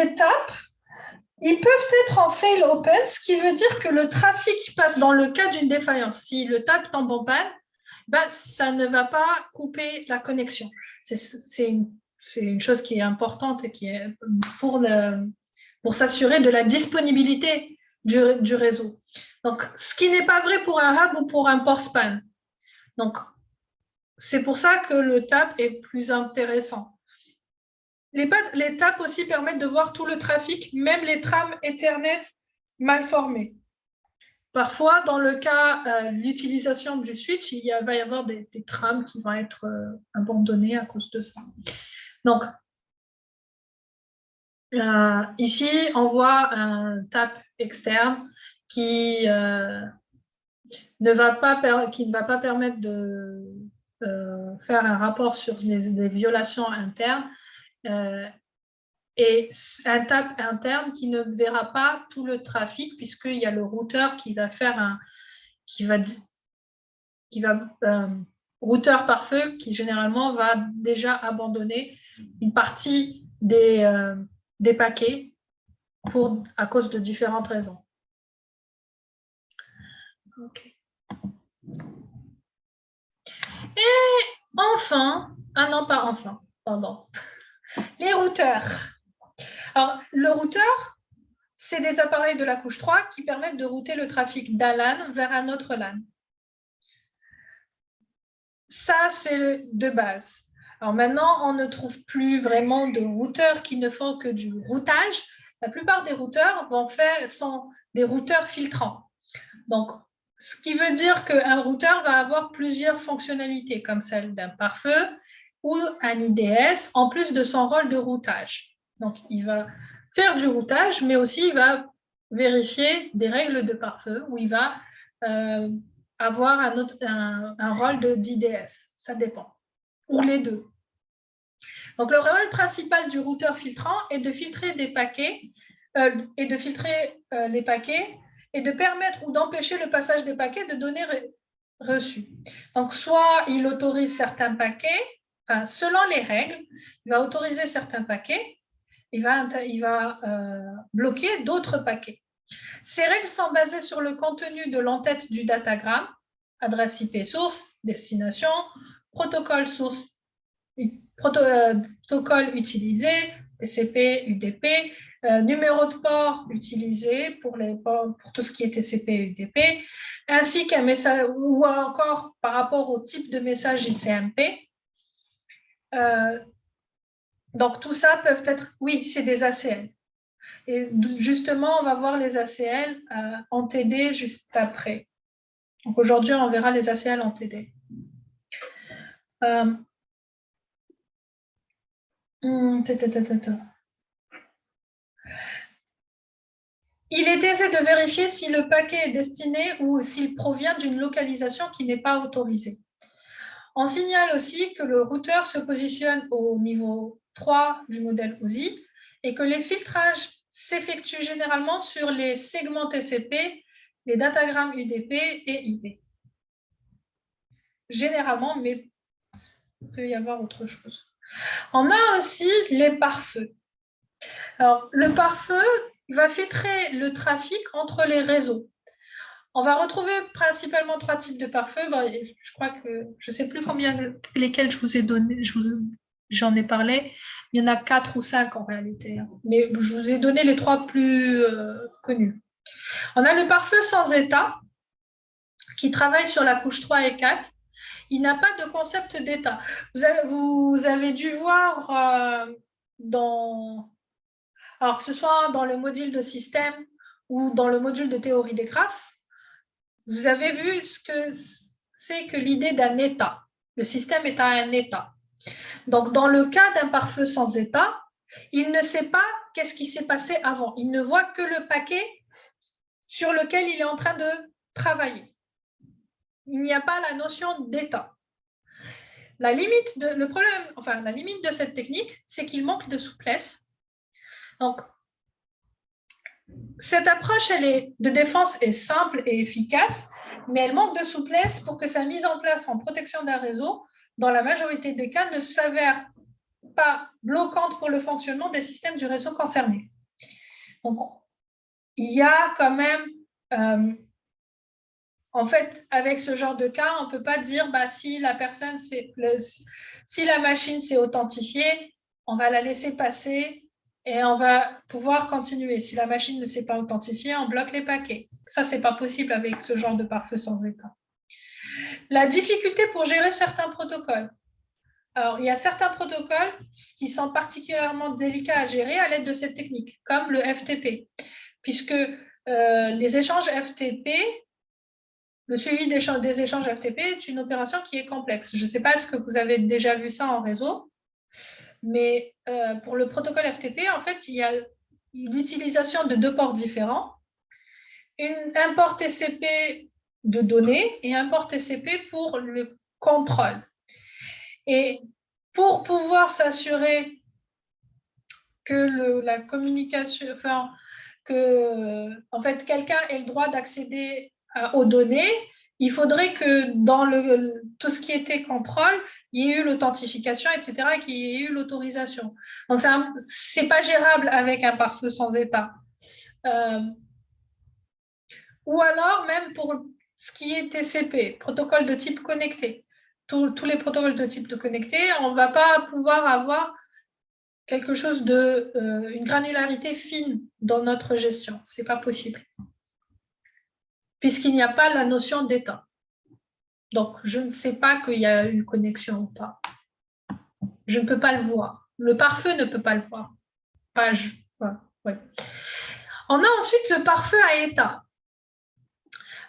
les TAP, ils peuvent être en fail open, ce qui veut dire que le trafic passe dans le cas d'une défaillance. Si le TAP tombe en panne, ça ne va pas couper la connexion. C'est une chose qui est importante et qui est pour s'assurer de la disponibilité du réseau. Donc, ce qui n'est pas vrai pour un hub ou pour un port span. Donc, c'est pour ça que le TAP est plus intéressant. Les TAP aussi permettent de voir tout le trafic, même les trames Ethernet mal formées. Parfois, dans le cas de l'utilisation du switch, va y avoir des trames qui vont être abandonnées à cause de ça. Donc, ici, on voit un TAP externe qui ne va pas permettre de faire un rapport sur les violations internes et un TAP interne qui ne verra pas tout le trafic puisqu'il y a le routeur qui va faire routeur par feu qui généralement va déjà abandonner une partie des paquets à cause de différentes raisons. Okay. Et enfin, non pas enfin, pardon, les routeurs. Alors, le routeur, c'est des appareils de la couche 3 qui permettent de router le trafic d'un LAN vers un autre LAN. Ça, c'est de base. Alors maintenant, on ne trouve plus vraiment de routeurs qui ne font que du routage. La plupart des routeurs sont des routeurs filtrants. Donc, ce qui veut dire qu'un routeur va avoir plusieurs fonctionnalités, comme celle d'un pare-feu ou un IDS, en plus de son rôle de routage. Donc, il va faire du routage, mais aussi il va vérifier des règles de pare-feu, où il va avoir un rôle d'IDS. Ça dépend. Ou les deux. Donc, le rôle principal du routeur filtrant est de filtrer des paquets les paquets et de permettre ou d'empêcher le passage des paquets de données reçues. Donc, soit il autorise certains paquets, selon les règles, il va autoriser certains paquets, il va bloquer d'autres paquets. Ces règles sont basées sur le contenu de l'entête du datagramme, adresse IP source, destination, protocole source, protocole utilisé, TCP, UDP, numéro de port utilisé pour tout ce qui est TCP et UDP, ainsi qu'un message, ou encore par rapport au type de message ICMP. Donc, tout ça peut être, oui, c'est des ACL. Et justement, on va voir les ACL en TD juste après. Donc, aujourd'hui, on verra les ACL en TD. Il est aisé de vérifier si le paquet est destiné ou s'il provient d'une localisation qui n'est pas autorisée. On signale aussi que le routeur se positionne au niveau 3 du modèle OSI et que les filtrages s'effectuent généralement sur les segments TCP, les datagrammes UDP et IP. Généralement, mais il peut y avoir autre chose. On a aussi les pare-feux. Alors, le pare-feu va filtrer le trafic entre les réseaux. On va retrouver principalement 3 types de pare-feu. Je crois que je ne sais plus lesquels je vous ai donné, j'en ai parlé. Il y en a 4 ou 5 en réalité. Mais je vous ai donné les 3 plus connus. On a le pare-feu sans état qui travaille sur la couche 3 et 4. Il n'a pas de concept d'état. Vous avez dû voir alors que ce soit dans le module de système ou dans le module de théorie des graphes, vous avez vu ce que c'est que l'idée d'un état. Le système est à un état. Donc, dans le cas d'un pare-feu sans état, il ne sait pas qu'est-ce qui s'est passé avant. Il ne voit que le paquet sur lequel il est en train de travailler. Il n'y a pas la notion d'état. La limite de cette technique, c'est qu'il manque de souplesse. Donc, cette approche de défense est simple et efficace, mais elle manque de souplesse pour que sa mise en place en protection d'un réseau, dans la majorité des cas, ne s'avère pas bloquante pour le fonctionnement des systèmes du réseau concerné. Donc, il y a quand même, en fait, avec ce genre de cas, on ne peut pas dire si la machine s'est authentifiée, on va la laisser passer et on va pouvoir continuer. Si la machine ne s'est pas authentifiée, on bloque les paquets. Ça, ce n'est pas possible avec ce genre de pare-feu sans état. La difficulté pour gérer certains protocoles. Alors, il y a certains protocoles qui sont particulièrement délicats à gérer à l'aide de cette technique, comme le FTP, puisque les échanges FTP, le suivi des échanges FTP est une opération qui est complexe. Je ne sais pas si vous avez déjà vu ça en réseau, mais pour le protocole FTP, en fait, il y a l'utilisation de deux ports différents, un port TCP de données et un port TCP pour le contrôle. Et pour pouvoir s'assurer que la communication, en fait, quelqu'un ait le droit d'accéder aux données, il faudrait que dans tout ce qui était contrôle, il y ait eu l'authentification, etc., et qu'il y ait eu l'autorisation. Donc, ce n'est pas gérable avec un pare-feu sans état. Ou alors, même pour ce qui est TCP, protocole de type connecté, tous les protocoles de type connecté, on ne va pas pouvoir avoir quelque chose une granularité fine dans notre gestion. Ce n'est pas possible. Puisqu'il n'y a pas la notion d'état. Donc, je ne sais pas qu'il y a une connexion ou pas. Je ne peux pas le voir. Le pare-feu ne peut pas le voir. Ouais. On a ensuite le pare-feu à état.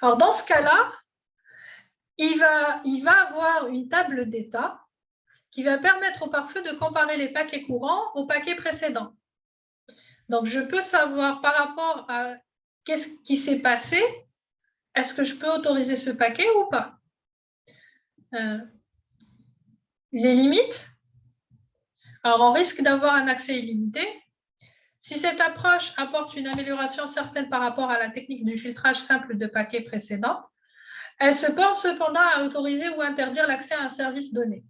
Alors, dans ce cas-là, il va avoir une table d'état qui va permettre au pare-feu de comparer les paquets courants aux paquets précédents. Donc, je peux savoir par rapport à qu'est-ce qui s'est passé, est-ce que je peux autoriser ce paquet ou pas? Les limites. Alors, on risque d'avoir un accès illimité. Si cette approche apporte une amélioration certaine par rapport à la technique du filtrage simple de paquets précédent, elle se porte cependant à autoriser ou interdire l'accès à un service donné.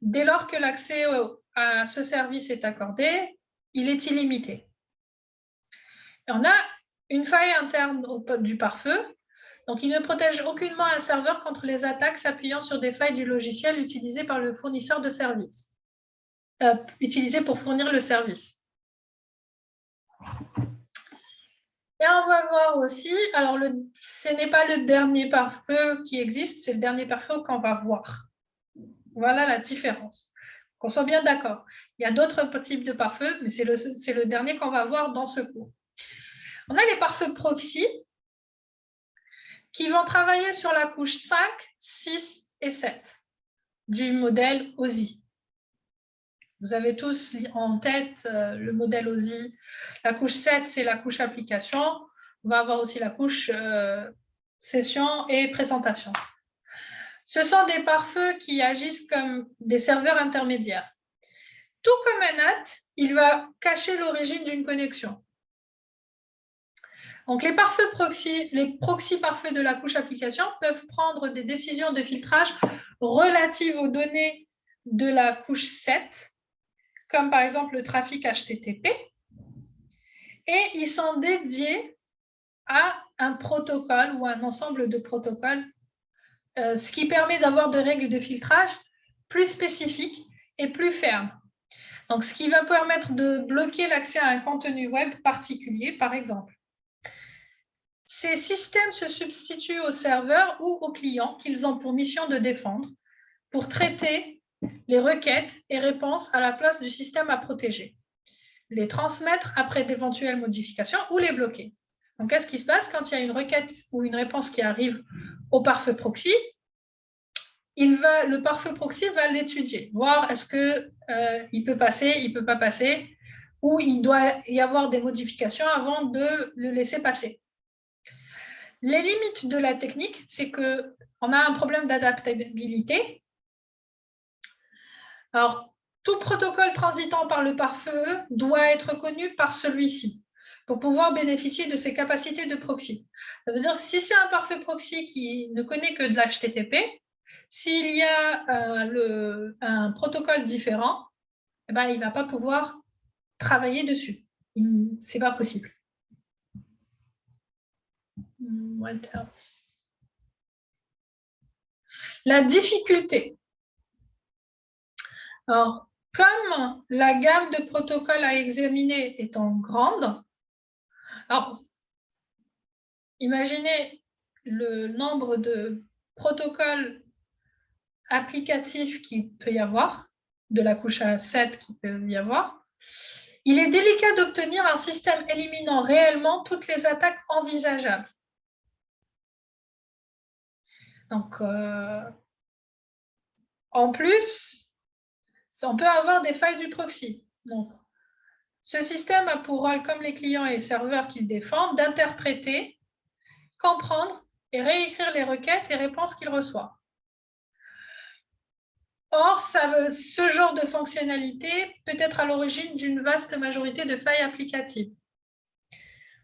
Dès lors que l'accès à ce service est accordé, il est illimité. Et on a une faille interne du pare-feu. Donc, il ne protège aucunement un serveur contre les attaques s'appuyant sur des failles du logiciel utilisé par le fournisseur de service, utilisé pour fournir le service. Et on va voir aussi, alors ce n'est pas le dernier pare-feu qui existe, c'est le dernier pare-feu qu'on va voir. Voilà la différence. Qu'on soit bien d'accord. Il y a d'autres types de pare-feu, mais c'est le dernier qu'on va voir dans ce cours. On a les pare-feux proxy qui vont travailler sur la couche 5, 6 et 7 du modèle OSI. Vous avez tous en tête le modèle OSI. La couche 7, c'est la couche application. On va avoir aussi la couche session et présentation. Ce sont des pare-feux qui agissent comme des serveurs intermédiaires. Tout comme un NAT, il va cacher l'origine d'une connexion. Donc, les proxy pare-feux de la couche application peuvent prendre des décisions de filtrage relatives aux données de la couche 7, comme par exemple le trafic HTTP, et ils sont dédiés à un protocole ou un ensemble de protocoles, ce qui permet d'avoir des règles de filtrage plus spécifiques et plus fermes. Donc, ce qui va permettre de bloquer l'accès à un contenu web particulier, par exemple. Ces systèmes se substituent aux serveurs ou aux clients qu'ils ont pour mission de défendre pour traiter les requêtes et réponses à la place du système à protéger, les transmettre après d'éventuelles modifications ou les bloquer. Donc, qu'est-ce qui se passe quand il y a une requête ou une réponse qui arrive au pare-feu proxy? Le pare-feu proxy va l'étudier, voir est-ce qu'il peut passer, il ne peut pas passer, ou il doit y avoir des modifications avant de le laisser passer. Les limites de la technique, c'est qu'on a un problème d'adaptabilité. Alors, tout protocole transitant par le pare-feu doit être connu par celui-ci pour pouvoir bénéficier de ses capacités de proxy. Ça veut dire que si c'est un pare-feu proxy qui ne connaît que de l'HTTP, s'il y a un protocole différent, eh ben, il ne va pas pouvoir travailler dessus. Ce n'est pas possible. What else? La difficulté. Alors, comme la gamme de protocoles à examiner étant grande, alors, imaginez le nombre de protocoles applicatifs qu'il peut y avoir, de la couche à 7 qu'il peut y avoir. Il est délicat d'obtenir un système éliminant réellement toutes les attaques envisageables. Donc, en plus, on peut avoir des failles du proxy. Donc, ce système a pour rôle, comme les clients et serveurs qu'il défend, d'interpréter, comprendre et réécrire les requêtes et réponses qu'il reçoit. Or, ce genre de fonctionnalité peut être à l'origine d'une vaste majorité de failles applicatives.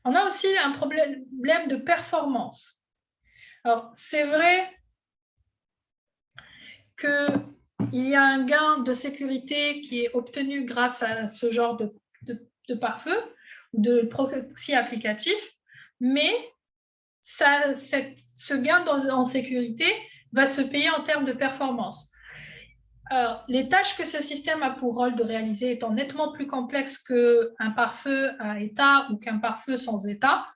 On a aussi un problème de performance. Alors, c'est vrai qu'il y a un gain de sécurité qui est obtenu grâce à ce genre de pare-feu ou de proxy applicatif, mais ce gain en sécurité va se payer en termes de performance. Alors, les tâches que ce système a pour rôle de réaliser étant nettement plus complexes qu'un pare-feu à état ou qu'un pare-feu sans état,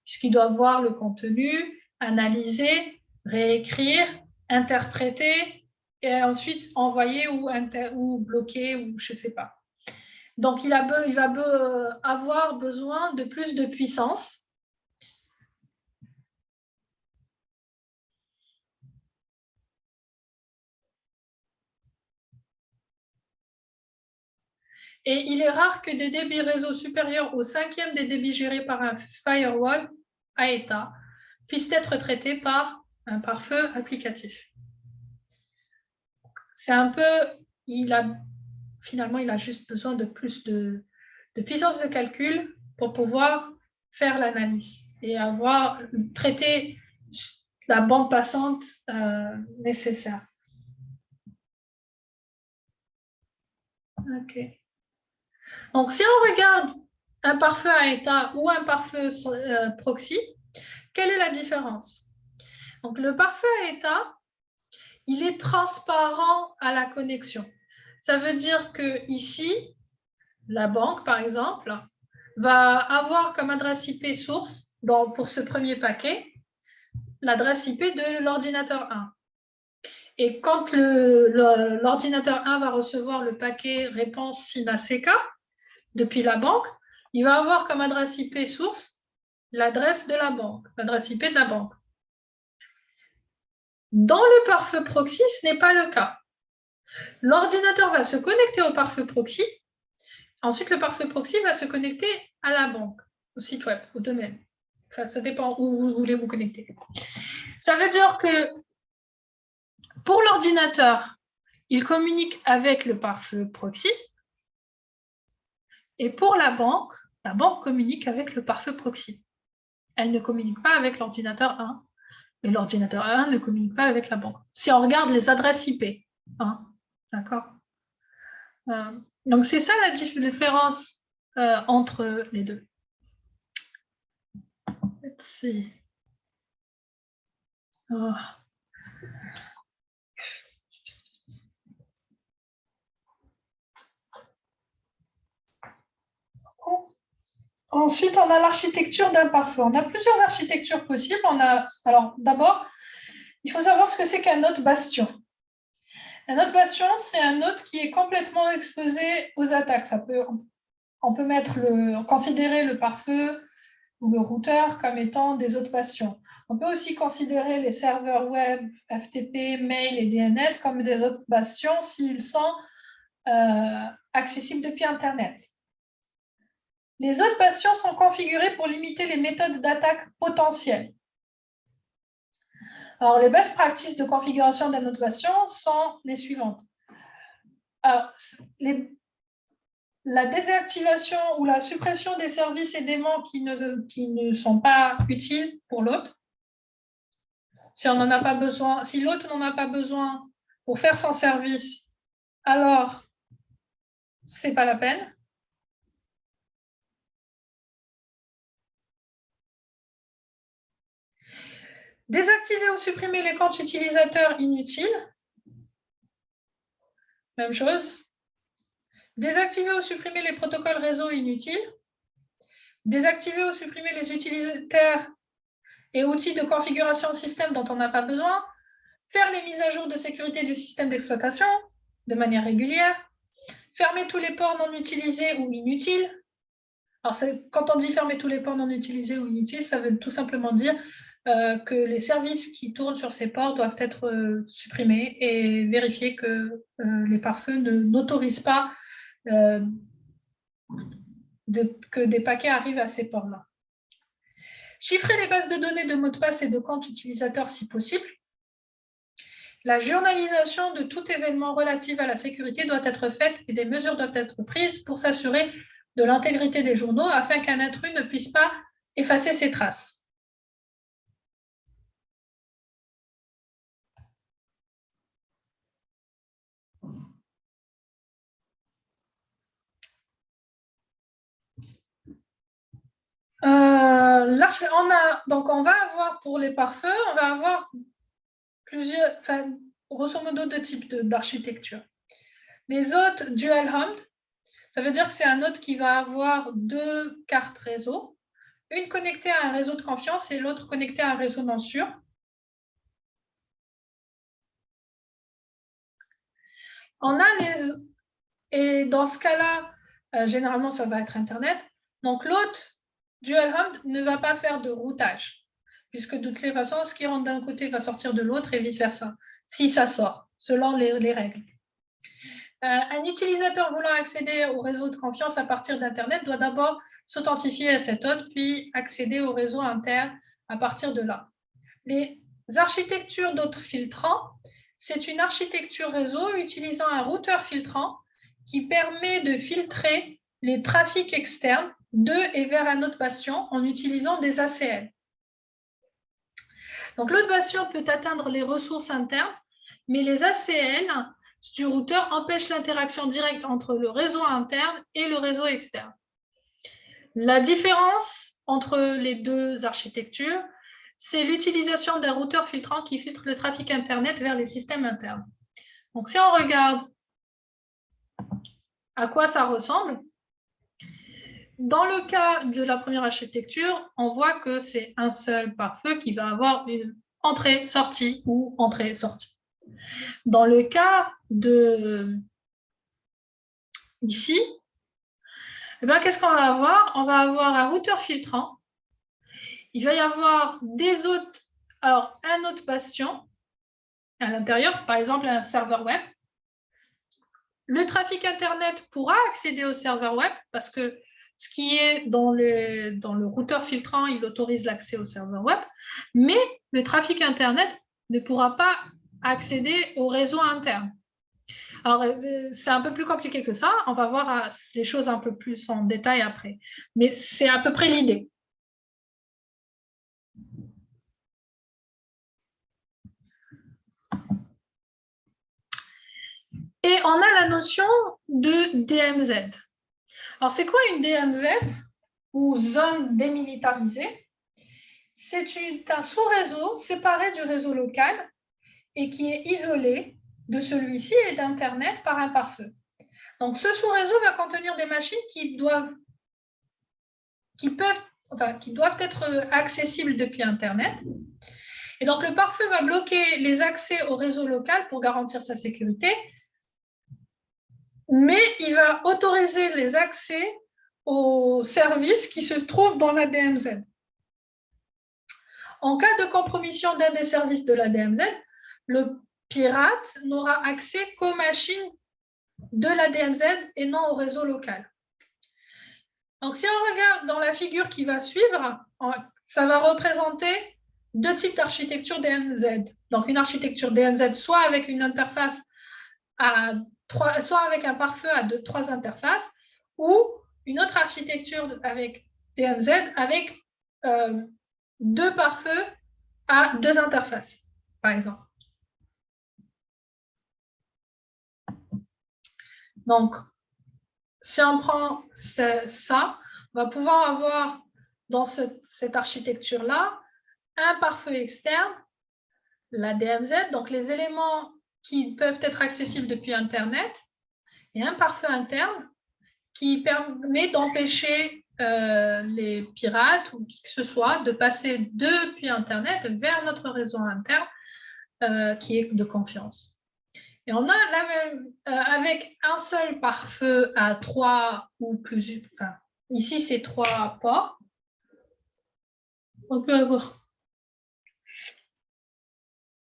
puisqu'il doit voir le contenu, analyser, réécrire, interpréter et ensuite envoyer ou bloquer ou je ne sais pas. Donc, il va avoir besoin de plus de puissance. Et il est rare que des débits réseau supérieurs au 5e des débits gérés par un firewall à état puissent être traités par un pare-feu applicatif. C'est un peu, finalement, il a juste besoin de plus de puissance de calcul pour pouvoir faire l'analyse et traiter la bande passante nécessaire. OK. Donc, si on regarde un pare-feu à état ou un pare-feu proxy, quelle est la différence? Donc, le pare-feu à état, il est transparent à la connexion. Ça veut dire que ici, la banque, par exemple, va avoir comme adresse IP source pour ce premier paquet l'adresse IP de l'ordinateur 1. Et quand l'ordinateur 1 va recevoir le paquet réponse SINA-CK depuis la banque, il va avoir comme adresse IP source l'adresse de la banque, l'adresse IP de la banque. Dans le pare-feu proxy, ce n'est pas le cas. L'ordinateur va se connecter au pare-feu proxy. Ensuite, le pare-feu proxy va se connecter à la banque, au site web, au domaine. Enfin, ça dépend où vous voulez vous connecter. Ça veut dire que pour l'ordinateur, il communique avec le pare-feu proxy. Et pour la banque communique avec le pare-feu proxy. Elle ne communique pas avec l'ordinateur 1. Et l'ordinateur 1 ne communique pas avec la banque. Si on regarde les adresses IP, hein, d'accord. Donc, c'est ça la différence entre les deux. Let's see. Oh. Ensuite, on a l'architecture d'un pare-feu. On a plusieurs architectures possibles. Alors, d'abord, il faut savoir ce que c'est qu'un node bastion. Un node bastion, c'est un node qui est complètement exposé aux attaques. On peut considérer le pare-feu ou le routeur comme étant des autres bastions. On peut aussi considérer les serveurs web, FTP, mail et DNS comme des autres bastions s'ils sont accessibles depuis Internet. Les autres bastions sont configurés pour limiter les méthodes d'attaque potentielles. Alors, les best practices de configuration d'un autre bastion sont les suivantes. Alors, la désactivation ou la suppression des services et d'aimants qui ne sont pas utiles pour l'autre. Si on n'en a pas besoin, si l'autre n'en a pas besoin pour faire son service, alors c'est pas la peine. Désactiver ou supprimer les comptes utilisateurs inutiles. Même chose. Désactiver ou supprimer les protocoles réseau inutiles. Désactiver ou supprimer les utilitaires et outils de configuration système dont on n'a pas besoin. Faire les mises à jour de sécurité du système d'exploitation de manière régulière. Fermer tous les ports non utilisés ou inutiles. Alors, quand on dit fermer tous les ports non utilisés ou inutiles, ça veut tout simplement dire que les services qui tournent sur ces ports doivent être supprimés et vérifier que les pare-feux n'autorisent pas que des paquets arrivent à ces ports-là. Chiffrer les bases de données de mots de passe et de comptes utilisateurs si possible. La journalisation de tout événement relatif à la sécurité doit être faite et des mesures doivent être prises pour s'assurer de l'intégrité des journaux afin qu'un intrus ne puisse pas effacer ses traces. On va avoir pour les pare-feux, on va avoir plusieurs, grosso modo deux types d'architecture. Les hôtes dual home, ça veut dire que c'est un hôte qui va avoir deux cartes réseau, une connectée à un réseau de confiance et l'autre connectée à un réseau non sûr. Et dans ce cas-là, généralement, ça va être Internet. Donc, l'hôte dual home ne va pas faire de routage, puisque de toutes les façons, ce qui rentre d'un côté va sortir de l'autre et vice-versa, si ça sort, selon les règles. Un utilisateur voulant accéder au réseau de confiance à partir d'Internet doit d'abord s'authentifier à cet hôte, puis accéder au réseau interne à partir de là. Les architectures d'hôtes filtrants, c'est une architecture réseau utilisant un routeur filtrant qui permet de filtrer les trafics externes de et vers un autre bastion en utilisant des ACL. Donc, l'autre bastion peut atteindre les ressources internes, mais les ACL du routeur empêchent l'interaction directe entre le réseau interne et le réseau externe. La différence entre les deux architectures, c'est l'utilisation d'un routeur filtrant qui filtre le trafic Internet vers les systèmes internes. Donc, si on regarde à quoi ça ressemble, dans le cas de la première architecture, on voit que c'est un seul pare-feu qui va avoir une entrée-sortie ou entrée-sortie. Dans le cas de ici, eh bien, qu'est-ce qu'on va avoir? On va avoir un routeur filtrant. Il va y avoir des hôtes, alors un autre bastion à l'intérieur, par exemple un serveur web. Le trafic Internet pourra accéder au serveur web parce que ce qui est dans le routeur filtrant, il autorise l'accès au serveur web, mais le trafic Internet ne pourra pas accéder au réseau interne. Alors, c'est un peu plus compliqué que ça. On va voir les choses un peu plus en détail après. Mais c'est à peu près l'idée. Et on a la notion de DMZ. Alors, c'est quoi une DMZ ou zone démilitarisée? C'est un sous-réseau séparé du réseau local et qui est isolé de celui-ci et d'Internet par un pare-feu. Donc, ce sous-réseau va contenir des machines qui doivent être accessibles depuis Internet. Et donc, le pare-feu va bloquer les accès au réseau local pour garantir sa sécurité, mais il va autoriser les accès aux services qui se trouvent dans la DMZ. En cas de compromission d'un des services de la DMZ, le pirate n'aura accès qu'aux machines de la DMZ et non au réseau local. Donc, si on regarde dans la figure qui va suivre, ça va représenter deux types d'architecture DMZ. Donc, une architecture DMZ soit avec une interface soit avec un pare-feu à 3 interfaces, ou une autre architecture avec DMZ avec 2 pare-feux à 2 interfaces, par exemple. Donc, si on prend ça, on va pouvoir avoir dans cette architecture-là un pare-feu externe, la DMZ, donc les éléments qui peuvent être accessibles depuis Internet, et un pare-feu interne qui permet d'empêcher les pirates ou qui que ce soit de passer depuis Internet vers notre réseau interne qui est de confiance. Et on a la même, avec un seul pare-feu à 3 ou plus, enfin, ici c'est 3 ports, on peut avoir,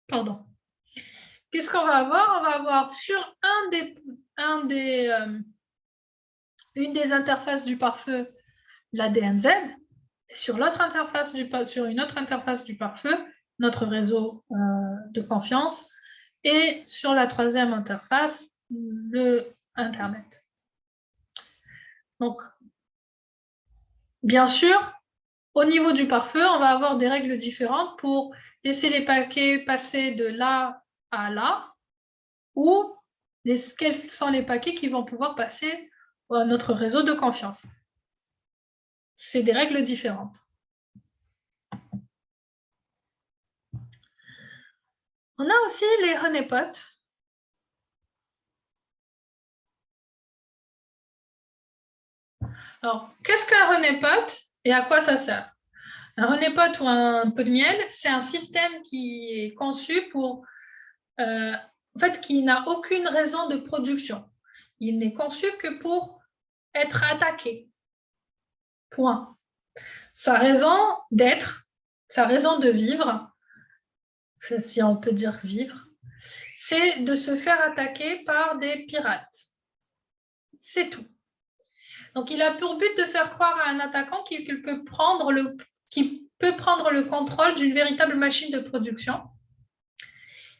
pardon. Qu'est-ce qu'on va avoir? On va avoir sur une des interfaces du pare-feu la DMZ, et sur l'autre interface sur une autre interface du pare-feu, notre réseau de confiance, et sur la troisième interface, le Internet. Donc, bien sûr, au niveau du pare-feu, on va avoir des règles différentes pour laisser les paquets passer de là à là, ou quels sont les paquets qui vont pouvoir passer à notre réseau de confiance. C'est des règles différentes. On a aussi les honeypots. Alors, qu'est-ce qu'un honeypot et à quoi ça sert? Un honeypot ou un pot de miel, c'est un système qui est conçu pour, en fait, qui n'a aucune raison de production. Il n'est conçu que pour être attaqué. Point. Sa raison d'être, sa raison de vivre, si on peut dire vivre, c'est de se faire attaquer par des pirates. C'est tout. Donc, il a pour but de faire croire à un attaquant qu'il peut prendre le contrôle d'une véritable machine de production.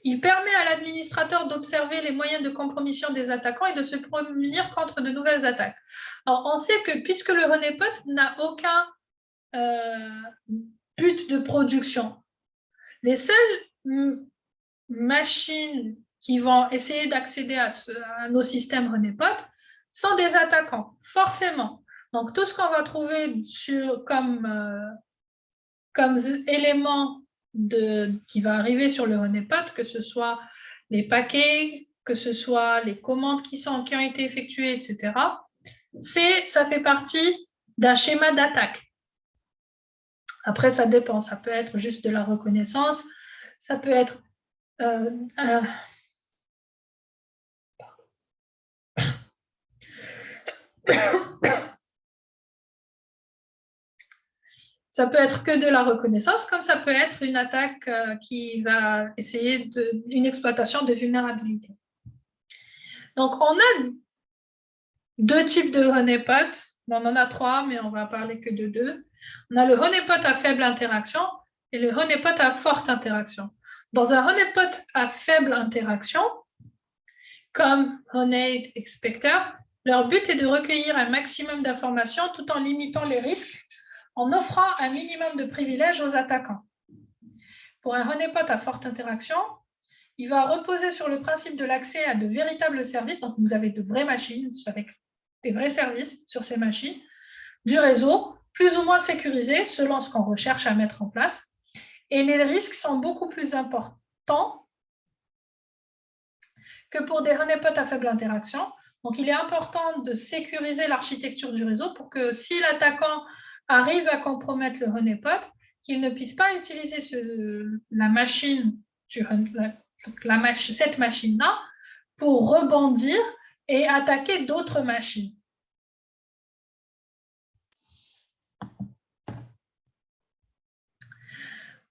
Il permet à l'administrateur d'observer les moyens de compromission des attaquants et de se prémunir contre de nouvelles attaques. Alors, on sait que puisque le honeypot n'a aucun but de production, les seules machines qui vont essayer d'accéder à nos systèmes honeypot sont des attaquants, forcément. Donc, tout ce qu'on va trouver comme élément qui va arriver sur le honeypot, que ce soit les paquets, que ce soit les commandes qui ont été effectuées, etc., ça fait partie d'un schéma d'attaque. Après, ça dépend. Ça peut être juste de la reconnaissance, ça peut être ça peut être que de la reconnaissance, comme ça peut être une attaque qui va essayer une exploitation de vulnérabilité. Donc, on a 2 types de honeypots. Bon, on en a 3, mais on va parler que de 2. On a le honeypot à faible interaction et le honeypot à forte interaction. Dans un honeypot à faible interaction, comme Honey et Spectre, leur but est de recueillir un maximum d'informations tout en limitant les risques, en offrant un minimum de privilèges aux attaquants. Pour un honeypot à forte interaction, il va reposer sur le principe de l'accès à de véritables services. Donc, vous avez de vraies machines avec des vrais services sur ces machines, du réseau, plus ou moins sécurisé selon ce qu'on recherche à mettre en place. Et les risques sont beaucoup plus importants que pour des honeypots à faible interaction. Donc, il est important de sécuriser l'architecture du réseau pour que si l'attaquant arrive à compromettre le honeypot, qu'il ne puisse pas utiliser la machine, cette machine-là pour rebondir et attaquer d'autres machines.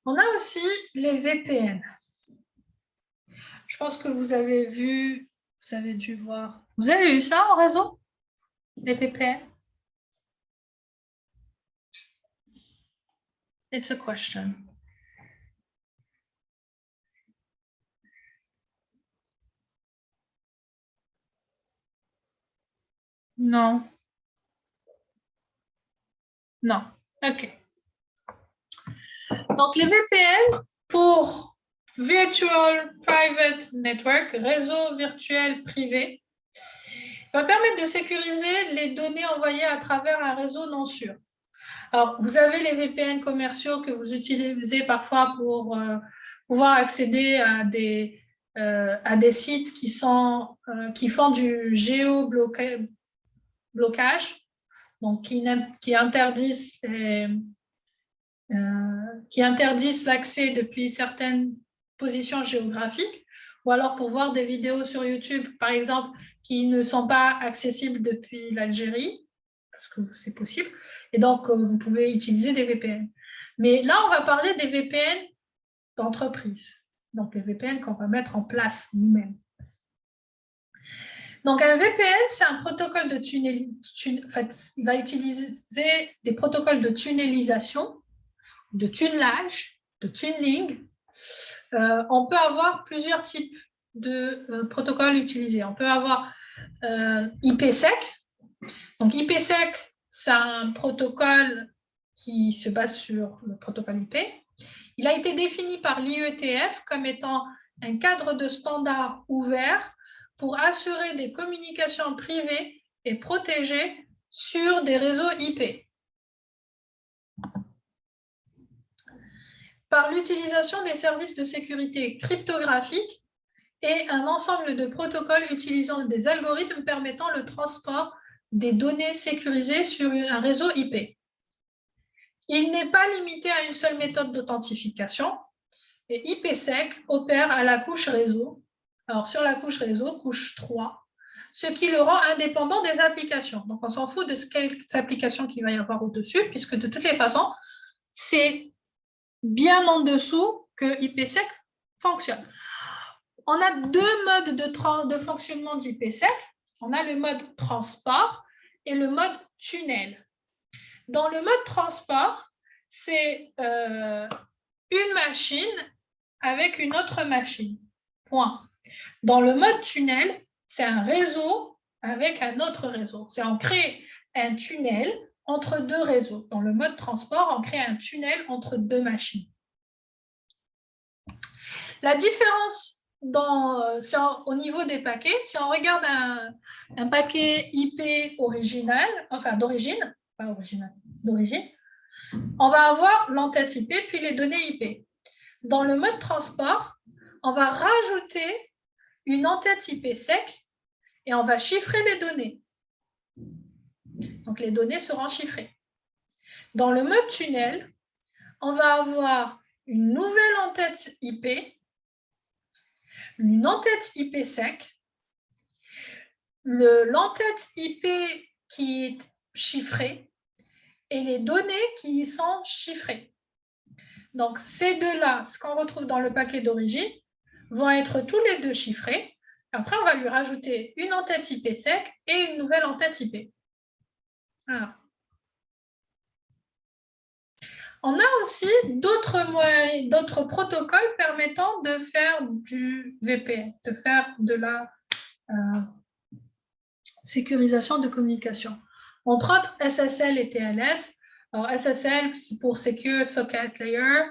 On a aussi les VPN. Je pense que vous avez vu, vous avez dû voir. Vous avez vu ça en réseau? Les VPN? It's a question. Non. Non. OK. Donc, les VPN pour Virtual Private Network, réseau virtuel privé, va permettre de sécuriser les données envoyées à travers un réseau non sûr. Alors, vous avez les VPN commerciaux que vous utilisez parfois pour pouvoir accéder à des sites qui font du géoblocage, donc qui interdisent l'accès depuis certaines positions géographiques, ou alors pour voir des vidéos sur YouTube, par exemple, qui ne sont pas accessibles depuis l'Algérie, parce que c'est possible, et donc vous pouvez utiliser des VPN. Mais là, on va parler des VPN d'entreprise, donc les VPN qu'on va mettre en place nous-mêmes. Donc, un VPN, c'est un protocole de en fait, il va utiliser des protocoles de tunnelisation, de tunnelage, de tunneling. On peut avoir plusieurs types de protocoles utilisés. On peut avoir IPsec. Donc, IPsec, c'est un protocole qui se base sur le protocole IP. Il a été défini par l'IETF comme étant un cadre de standard ouvert pour assurer des communications privées et protégées sur des réseaux IP. Par l'utilisation des services de sécurité cryptographique et un ensemble de protocoles utilisant des algorithmes permettant le transport des données sécurisées sur un réseau IP. Il n'est pas limité à une seule méthode d'authentification et IPsec opère à la couche réseau. Alors, sur la couche réseau, couche 3, ce qui le rend indépendant des applications. Donc, on s'en fout de quelles applications qu'il va y avoir au-dessus, puisque de toutes les façons, c'est bien en dessous que IPsec fonctionne. On a deux modes de fonctionnement d'IPsec. On a le mode transport et le mode tunnel. Dans le mode transport, c'est une machine avec une autre machine. Point. Dans le mode tunnel, c'est un réseau avec un autre réseau. C'est on crée un tunnel entre deux réseaux. Dans le mode transport, on crée un tunnel entre deux machines. La différence au niveau des paquets, si on regarde un paquet IP original, enfin d'origine, pas original, d'origine, on va avoir l'entête IP puis les données IP. Dans le mode transport, on va rajouter une entête IPsec et on va chiffrer les données. Donc, les données seront chiffrées. Dans le mode tunnel, on va avoir une nouvelle entête IP, une entête IPsec, l'entête IP qui est chiffrée et les données qui y sont chiffrées. Donc, ces deux-là, ce qu'on retrouve dans le paquet d'origine, vont être tous les deux chiffrés. Après, on va lui rajouter une entête IPsec et une nouvelle entête IP. Voilà. On a aussi d'autres protocoles permettant de faire du VPN, de faire de la sécurisation de communication. Entre autres, SSL et TLS. Alors, SSL, pour Secure Socket Layer,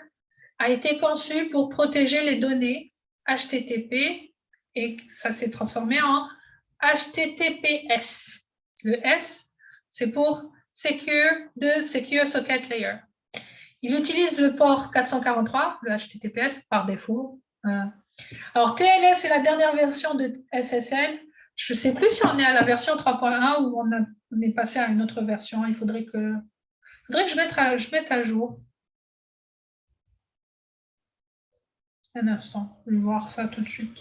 a été conçu pour protéger les données HTTP et ça s'est transformé en HTTPS. Le S, c'est pour Secure Socket Layer. Il utilise le port 443, le HTTPS, par défaut. Alors, TLS est la dernière version de SSL. Je ne sais plus si on est à la version 3.1 ou on est passé à une autre version. Il faudrait que je mette à jour. Un instant, je vais voir ça tout de suite.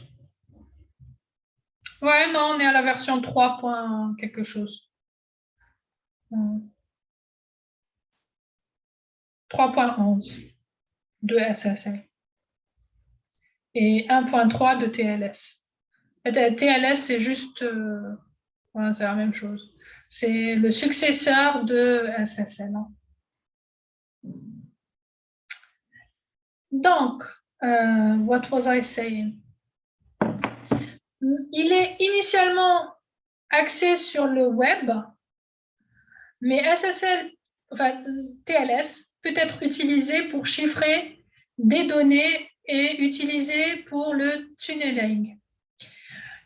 Ouais, non, on est à la version 3. quelque chose. 3.11 de SSL et 1.3 de TLS. TLS, c'est juste, c'est la même chose. C'est le successeur de SSL. Donc, what was I saying? Il est initialement axé sur le web, mais TLS peut être utilisé pour chiffrer des données et utilisé pour le tunneling.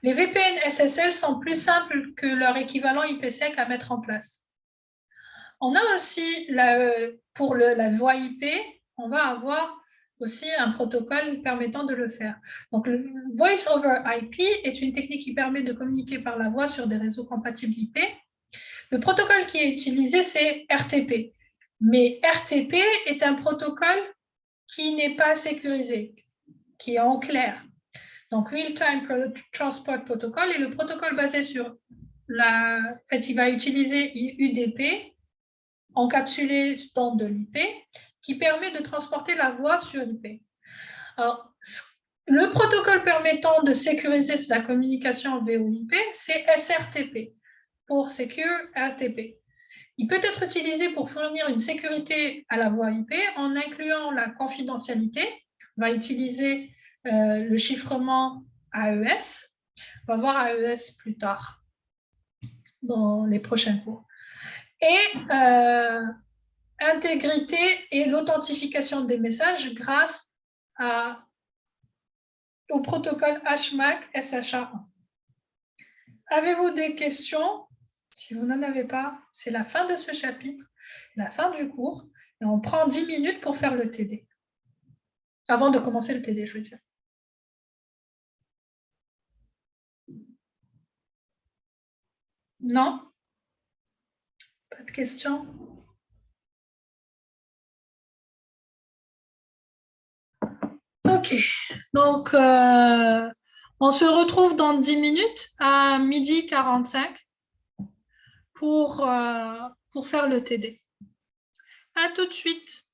Les VPN SSL sont plus simples que leur équivalent IPsec à mettre en place. On a aussi, pour la voie IP, on va avoir aussi un protocole permettant de le faire. Donc, le Voice over IP est une technique qui permet de communiquer par la voix sur des réseaux compatibles IP. Le protocole qui est utilisé, c'est RTP. Mais RTP est un protocole qui n'est pas sécurisé, qui est en clair. Donc, Real-Time Transport Protocol est le protocole basé sur en fait, il va utiliser UDP encapsulé dans de l'IP qui permet de transporter la voix sur IP. Alors, le protocole permettant de sécuriser la communication VoIP, c'est SRTP pour Secure RTP. Il peut être utilisé pour fournir une sécurité à la voix IP en incluant la confidentialité. On va utiliser le chiffrement AES. On va voir AES plus tard dans les prochains cours. Et intégrité et l'authentification des messages grâce au protocole HMAC SHA1. Avez-vous des questions? Si vous n'en avez pas, c'est la fin de ce chapitre, la fin du cours, et on prend 10 minutes pour faire le TD. Avant de commencer le TD, je veux dire. Non? Pas de questions? Ok, donc on se retrouve dans 10 minutes à 12h45 pour faire le TD. À tout de suite.